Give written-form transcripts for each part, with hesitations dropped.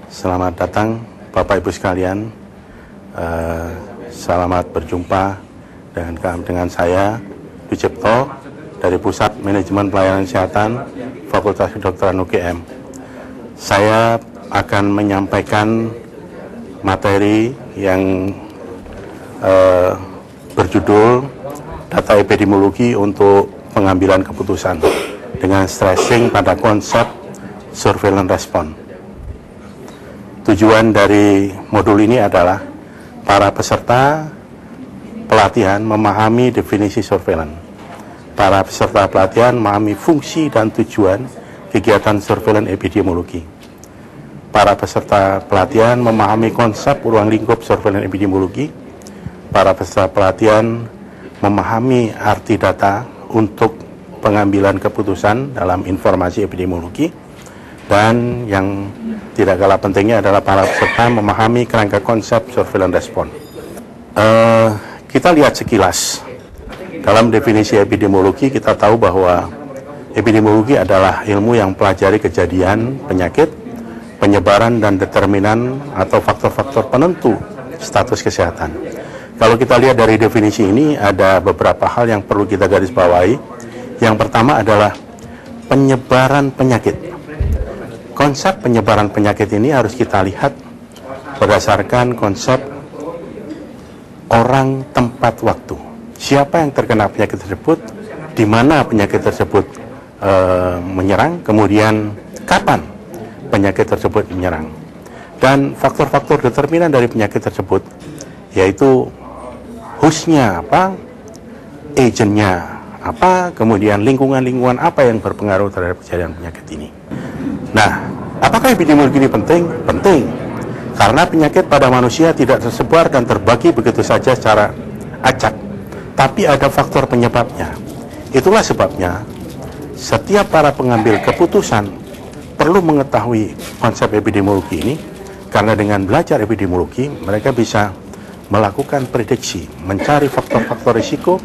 Selamat datang Bapak Ibu sekalian. Selamat berjumpa dengan saya Ducipto dari Pusat Manajemen Pelayanan Kesehatan Fakultas Kedokteran UGM. Saya akan menyampaikan materi yang berjudul data epidemiologi untuk pengambilan keputusan dengan stressing pada konsep surveillance response. Tujuan dari modul ini adalah para peserta pelatihan memahami definisi surveillance. Para peserta pelatihan memahami fungsi dan tujuan kegiatan surveillance epidemiologi. Para peserta pelatihan memahami konsep ruang lingkup surveillance epidemiologi. Para peserta pelatihan memahami arti data untuk pengambilan keputusan dalam informasi epidemiologi. Dan yang tidak kalah pentingnya adalah para peserta memahami kerangka konsep surveillance response. Kita lihat sekilas. Dalam definisi epidemiologi kita tahu bahwa epidemiologi adalah ilmu yang pelajari kejadian penyakit, penyebaran dan determinan atau faktor-faktor penentu status kesehatan. Kalau kita lihat dari definisi ini ada beberapa hal yang perlu kita garis bawahi. Yang pertama adalah penyebaran penyakit. Konsep penyebaran penyakit ini harus kita lihat berdasarkan konsep orang, tempat, waktu. Siapa yang terkena penyakit tersebut, di mana penyakit tersebut menyerang, kemudian kapan penyakit tersebut menyerang. Dan faktor-faktor determinan dari penyakit tersebut, yaitu hostnya apa, agentnya apa, kemudian lingkungan-lingkungan apa yang berpengaruh terhadap kejadian penyakit ini. Nah, apakah epidemiologi ini penting? Penting, karena penyakit pada manusia tidak tersebar dan terbagi begitu saja secara acak, tapi ada faktor penyebabnya. Itulah sebabnya setiap para pengambil keputusan perlu mengetahui konsep epidemiologi ini, karena dengan belajar epidemiologi mereka bisa melakukan prediksi, mencari faktor-faktor risiko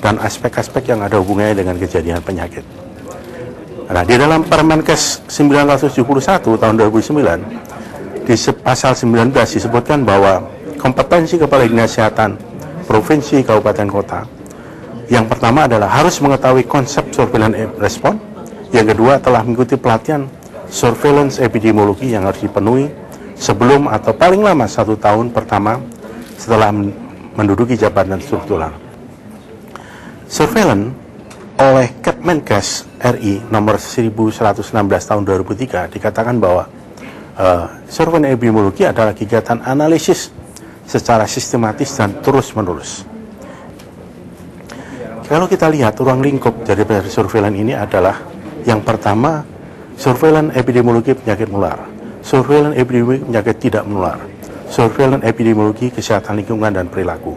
dan aspek-aspek yang ada hubungannya dengan kejadian penyakit. Nah, di dalam Permenkes 971 tahun 2009 di pasal 19 disebutkan bahwa kompetensi Kepala Dinas Kesehatan Provinsi, Kabupaten, Kota yang pertama adalah harus mengetahui konsep surveillance response, yang kedua telah mengikuti pelatihan surveillance epidemiologi yang harus dipenuhi sebelum atau paling lama 1 tahun pertama setelah menduduki jabatan struktural. Surveillance oleh Kepmenkes RI nomor 1116 tahun 2003 dikatakan bahwa surveillance epidemiologi adalah kegiatan analisis secara sistematis dan terus-menerus. Kalau kita lihat ruang lingkup dari surveillance ini adalah yang pertama, surveillance epidemiologi penyakit menular, surveillance epidemiologi penyakit tidak menular, surveillance epidemiologi kesehatan lingkungan dan perilaku,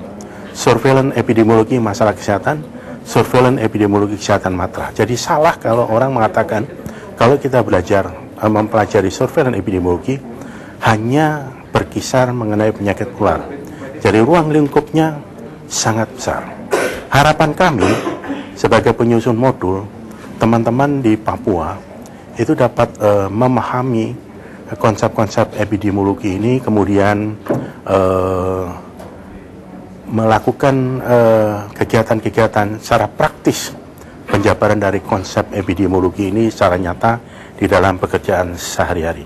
surveillance epidemiologi masalah kesehatan, surveillance epidemiologi kesehatan matra. Jadi salah kalau orang mengatakan kalau kita belajar mempelajari surveillance epidemiologi hanya berkisar mengenai penyakit menular. Jadi ruang lingkupnya sangat besar. Harapan kami sebagai penyusun modul, teman-teman di Papua itu dapat memahami konsep-konsep epidemiologi ini, kemudian melakukan kegiatan-kegiatan secara praktis penjabaran dari konsep epidemiologi ini secara nyata di dalam pekerjaan sehari-hari.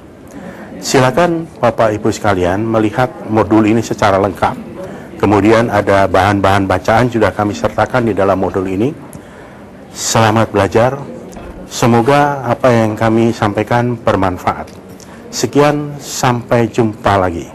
Silakan Bapak Ibu sekalian melihat modul ini secara lengkap. Kemudian ada bahan-bahan bacaan sudah kami sertakan di dalam modul ini. Selamat belajar. Semoga apa yang kami sampaikan bermanfaat. Sekian, sampai jumpa lagi.